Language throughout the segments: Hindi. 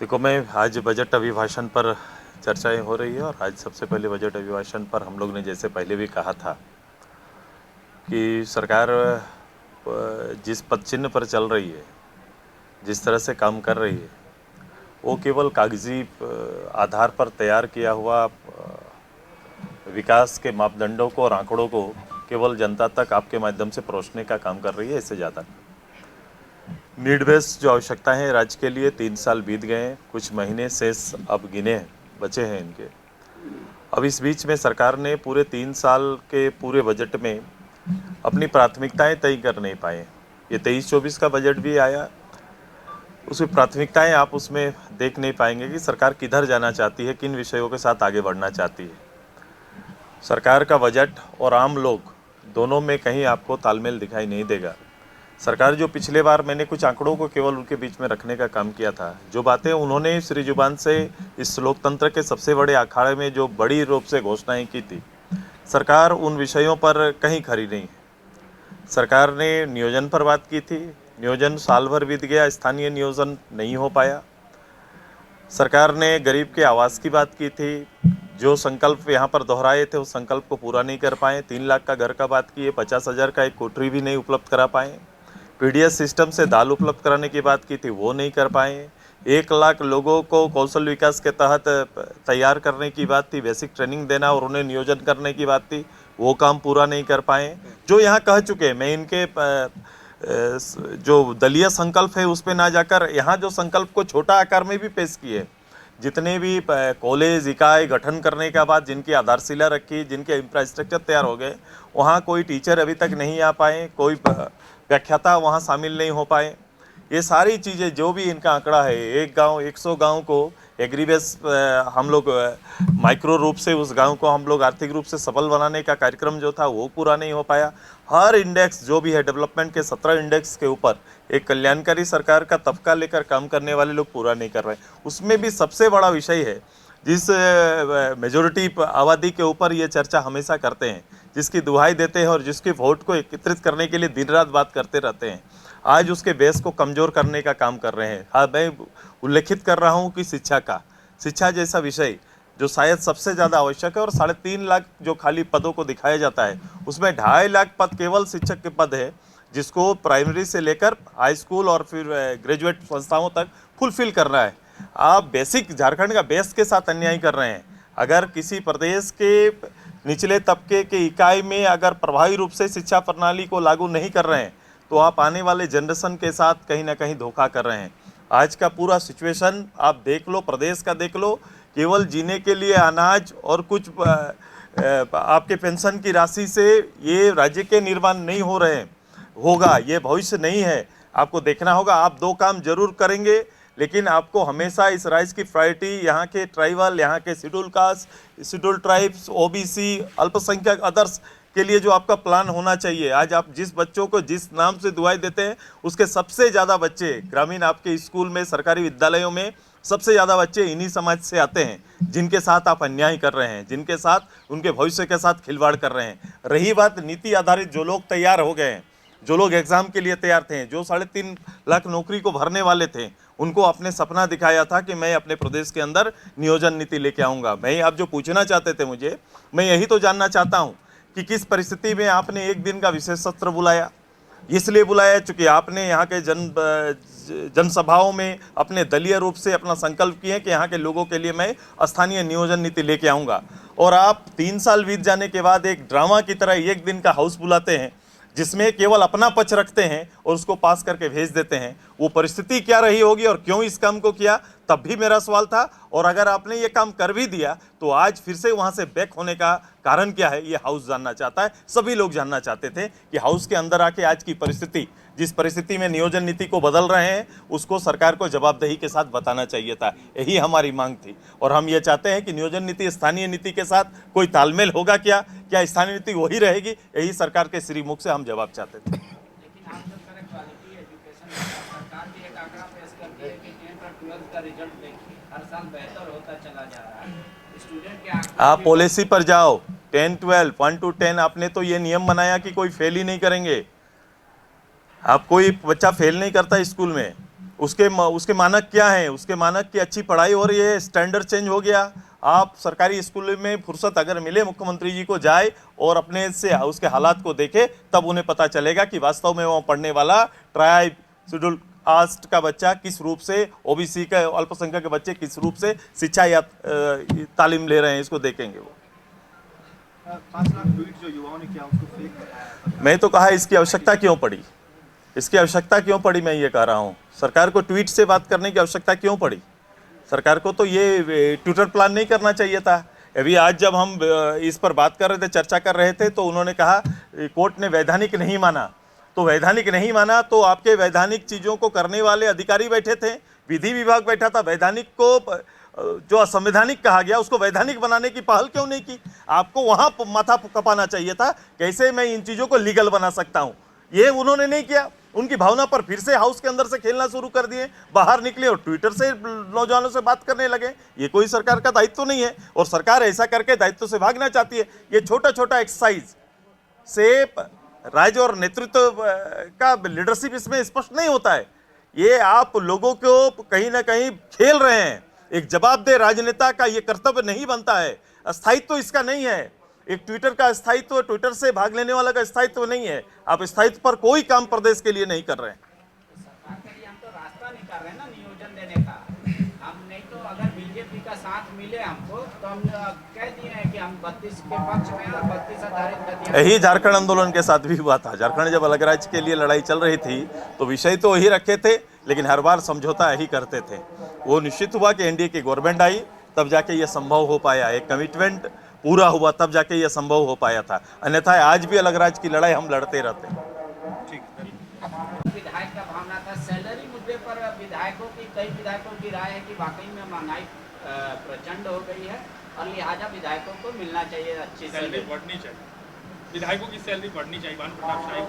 देखो, मैं आज बजट अभिभाषण पर चर्चाएं हो रही है और आज सबसे पहले बजट अभिभाषण पर हम लोग ने जैसे पहले भी कहा था कि सरकार जिस पद चिन्ह पर चल रही है, जिस तरह से काम कर रही है, वो केवल कागजी आधार पर तैयार किया हुआ विकास के मापदंडों को और आंकड़ों को केवल जनता तक आपके माध्यम से परोसने का काम कर रही है, इससे ज़्यादा नीड बेस जो आवश्यकता है राज्य के लिए 3 साल बीत गए हैं, कुछ महीने शेष अब गिने बचे हैं इनके। अब इस बीच में सरकार ने पूरे 3 साल के पूरे बजट में अपनी प्राथमिकताएं तय कर नहीं पाए। ये 23-24 का बजट भी आया, उसकी प्राथमिकताएं आप उसमें देख नहीं पाएंगे कि सरकार किधर जाना चाहती है, किन विषयों के साथ आगे बढ़ना चाहती है। सरकार का बजट और आम लोग दोनों में कहीं आपको तालमेल दिखाई नहीं देगा। सरकार जो पिछले बार मैंने कुछ आंकड़ों को केवल उनके बीच में रखने का काम किया था, जो बातें उन्होंने श्री जुबान से इस लोकतंत्र के सबसे बड़े अखाड़े में जो बड़ी रूप से घोषणाएं की थी, सरकार उन विषयों पर कहीं खरी नहीं है। सरकार ने नियोजन पर बात की थी, नियोजन साल भर बीत गया, स्थानीय नियोजन नहीं हो पाया। सरकार ने गरीब के आवास की बात की थी, जो संकल्प यहाँ पर दोहराए थे उस संकल्प को पूरा नहीं कर पाए। 3 लाख का घर का बात की है, 50,000 का एक कोठरी भी नहीं उपलब्ध करा पाए। पीडीएस सिस्टम से दाल उपलब्ध कराने की बात की थी, वो नहीं कर पाए। 1 लाख लोगों को कौशल विकास के तहत तैयार करने की बात थी, बेसिक ट्रेनिंग देना और उन्हें नियोजन करने की बात थी, वो काम पूरा नहीं कर पाए। जो यहाँ कह चुके, मैं इनके जो दलीय संकल्प है उस पर ना जाकर यहाँ जो संकल्प को छोटा आकार में भी पेश किए, जितने भी कॉलेज इकाई गठन करने के बाद जिनकी आधारशिला रखी, जिनके इंफ्रास्ट्रक्चर तैयार हो गए, वहाँ कोई टीचर अभी तक नहीं आ पाए, कोई व्याख्याता वहाँ शामिल नहीं हो पाए। ये सारी चीज़ें जो भी इनका आंकड़ा है, एक गांव 100 गांव को एग्रीबेस हम लोग माइक्रो रूप से उस गांव को हम लोग आर्थिक रूप से सफल बनाने का कार्यक्रम जो था वो पूरा नहीं हो पाया। हर इंडेक्स जो भी है डेवलपमेंट के 17 इंडेक्स के ऊपर एक कल्याणकारी सरकार का तबका लेकर काम करने वाले लोग पूरा नहीं कर रहे। उसमें भी सबसे बड़ा विषय है, जिस मेजोरिटी आबादी के ऊपर ये चर्चा हमेशा करते हैं, जिसकी दुहाई देते हैं और जिसके वोट को एकत्रित करने के लिए दिन रात बात करते रहते हैं, आज उसके बेस को कमज़ोर करने का काम कर रहे हैं। हाँ, मैं उल्लेखित कर रहा हूँ कि शिक्षा जैसा विषय जो शायद सबसे ज़्यादा आवश्यक है, और 3.5 लाख जो खाली पदों को दिखाया जाता है उसमें 2.5 लाख पद केवल शिक्षक के पद है, जिसको प्राइमरी से लेकर हाई स्कूल और फिर ग्रेजुएट संस्थाओं तक फुलफिल करना है। आप बेसिक झारखंड का बेस के साथ अन्याय कर रहे हैं। अगर किसी प्रदेश के निचले तबके के इकाई में अगर प्रभावी रूप से शिक्षा प्रणाली को लागू नहीं कर रहे हैं, तो आप आने वाले जनरेशन के साथ कहीं ना कहीं धोखा कर रहे हैं। आज का पूरा सिचुएशन आप देख लो, प्रदेश का देख लो, केवल जीने के लिए अनाज और कुछ आपके पेंशन की राशि से ये राज्य के निर्माण नहीं हो रहे हैं, होगा, ये भविष्य नहीं है। आपको देखना होगा, आप 2 काम जरूर करेंगे, लेकिन आपको हमेशा इस राज्य की प्रायोरिटी यहाँ के ट्राइबल, यहाँ के schedule caste, schedule tribes, OBC, अल्पसंख्यक, अदर्स के लिए जो आपका प्लान होना चाहिए। आज आप जिस बच्चों को जिस नाम से दुआई देते हैं, उसके सबसे ज़्यादा बच्चे ग्रामीण आपके स्कूल में, सरकारी विद्यालयों में सबसे ज़्यादा बच्चे इन्हीं समाज से आते हैं, जिनके साथ आप अन्याय कर रहे हैं, जिनके साथ उनके भविष्य के साथ खिलवाड़ कर रहे हैं। रही बात नीति आधारित, जो लोग तैयार हो गए हैं, जो लोग एग्ज़ाम के लिए तैयार थे, जो 3.5 लाख नौकरी को भरने वाले थे, उनको अपने सपना दिखाया था कि मैं अपने प्रदेश के अंदर नियोजन नीति लेके आऊँगा। मैं आप जो पूछना चाहते थे मुझे, मैं यही तो जानना चाहता हूँ कि किस परिस्थिति में आपने एक दिन का विशेष सत्र बुलाया। इसलिए बुलाया चूँकि आपने यहाँ के जनसभाओं में अपने दलीय रूप से अपना संकल्प किए कि यहाँ के लोगों के लिए मैं स्थानीय नियोजन नीति लेके आऊँगा, और आप 3 साल बीत जाने के बाद एक ड्रामा की तरह एक दिन का हाउस बुलाते हैं, जिसमें केवल अपना पक्ष रखते हैं और उसको पास करके भेज देते हैं। वो परिस्थिति क्या रही होगी और क्यों इस काम को किया, तब भी मेरा सवाल था। और अगर आपने ये काम कर भी दिया, तो आज फिर से वहाँ से बैक होने का कारण क्या है, ये हाउस जानना चाहता है। सभी लोग जानना चाहते थे कि हाउस के अंदर आके आज की परिस्थिति, जिस परिस्थिति में नियोजन नीति को बदल रहे हैं, उसको सरकार को जवाबदेही के साथ बताना चाहिए था। यही हमारी मांग थी, और हम ये चाहते हैं कि नियोजन नीति स्थानीय नीति के साथ कोई तालमेल होगा क्या स्थानीय नीति वही रहेगी, यही सरकार के श्रीमुख से हम जवाब चाहते थे। लेकिन आप जब करें क्वालिटी एजुकेशन, सरकार भी एक आंकड़ा पेश करती है कि 10th और 12th का रिजल्ट देखिए, हर साल बेहतर होता चला जा रहा है। स्टूडेंट के आप पॉलिसी पर जाओ, 10, 12, 1 to 10, आपने तो ये नियम बनाया कि कोई फेल ही नहीं करेंगे। आप कोई बच्चा फेल नहीं करता स्कूल में, उसके मानक क्या हैं, उसके मानक की अच्छी पढ़ाई हो रही है, स्टैंडर्ड चेंज हो गया। आप सरकारी स्कूल में फुर्सत अगर मिले मुख्यमंत्री जी को, जाए और अपने से उसके हालात को देखे, तब उन्हें पता चलेगा कि वास्तव में वहाँ पढ़ने वाला ट्राइब, शेड्यूल कास्ट का बच्चा किस रूप से, ओबीसी का अल्पसंख्यक के बच्चे किस रूप से शिक्षा या तालीम ले रहे हैं, इसको देखेंगे वो। 5 लाख ट्वीट जो युवाओं ने किया उसको फेक बताया। मैं तो कहा इसकी आवश्यकता क्यों पड़ी, इसकी आवश्यकता क्यों पड़ी, मैं ये कह रहा हूँ सरकार को ट्वीट से बात करने की आवश्यकता क्यों पड़ी। सरकार को तो ये ट्विटर प्लान नहीं करना चाहिए था। अभी आज जब हम इस पर बात कर रहे थे, चर्चा कर रहे थे, तो उन्होंने कहा कोर्ट ने वैधानिक नहीं माना। तो वैधानिक नहीं माना तो आपके वैधानिक चीज़ों को करने वाले अधिकारी बैठे थे, विधि विभाग बैठा था। वैधानिक को जो असंवैधानिक कहा गया उसको वैधानिक बनाने की पहल क्यों नहीं की? आपको वहाँ माथा कपाना चाहिए था, कैसे मैं इन चीज़ों को लीगल बना सकता हूँ। ये उन्होंने नहीं किया। उनकी भावना पर फिर से हाउस के अंदर से खेलना शुरू कर दिए, बाहर निकले और ट्विटर से नौजवानों से बात करने लगे। ये कोई सरकार का दायित्व नहीं है, और सरकार ऐसा करके दायित्व से भागना चाहती है। ये छोटा छोटा एक्सरसाइज से राज्य और नेतृत्व का लीडरशिप इसमें स्पष्ट नहीं होता है। ये आप लोगों को कहीं ना कहीं खेल रहे हैं। एक जवाबदेह राजनेता का ये कर्तव्य नहीं बनता है। स्थायित्व इसका नहीं है। एक ट्विटर का स्थायित्व, ट्विटर से भाग लेने वाला का स्थायित्व नहीं है। आप स्थायित्व पर कोई काम प्रदेश के लिए नहीं कर रहे हैं। सरकार के लिए हम तो रास्ता नहीं कर रहे हैं ना नियोजन देने का। हम नहीं तो अगर बीजेपी का साथ मिले हमको तो हम कह दिए हैं कि हम 32 के पक्ष में और 32 आधारित गतिविधियां। यही झारखंड आंदोलन के साथ भी हुआ था। झारखंड जब अलग राज्य के लिए लड़ाई चल रही थी तो विषय तो वही रखे थे, लेकिन हर बार समझौता यही करते थे। वो निश्चित हुआ कि एनडीए की गवर्नमेंट आई, तब जाके ये संभव हो पाया। एक कमिटमेंट पूरा हुआ, तब जाके ये संभव हो पाया था। अन्यथा आज भी अलग राज्य की लड़ाई हम लड़ते रहते हैं। विधायक का भावना था सैलरी मुद्दे पर विधायकों की, कई विधायकों की राय है कि वाकई में महंगाई प्रचंड हो गई है और लिहाजा विधायकों को मिलना चाहिए अच्छी सैलरी बढ़नी चाहिए। विधायकों की सैलरी बढ़नी चाहिए। भानु प्रताप शाही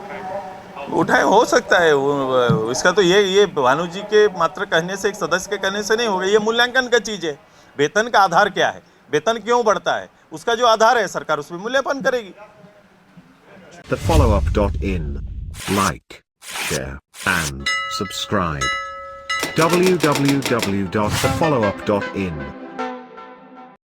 उठाए हो सकता है इसका तो ये भानु जी के मात्र कहने से, एक सदस्य के कहने से नहीं होगा। ये मूल्यांकन का चीज़ है। वेतन का आधार क्या है, वेतन क्यों बढ़ता है, उसका जो आधार है सरकार उसमें मूल्यांकन करेगी। thefollowup.in. Like, share, and subscribe. www.thefollowup.in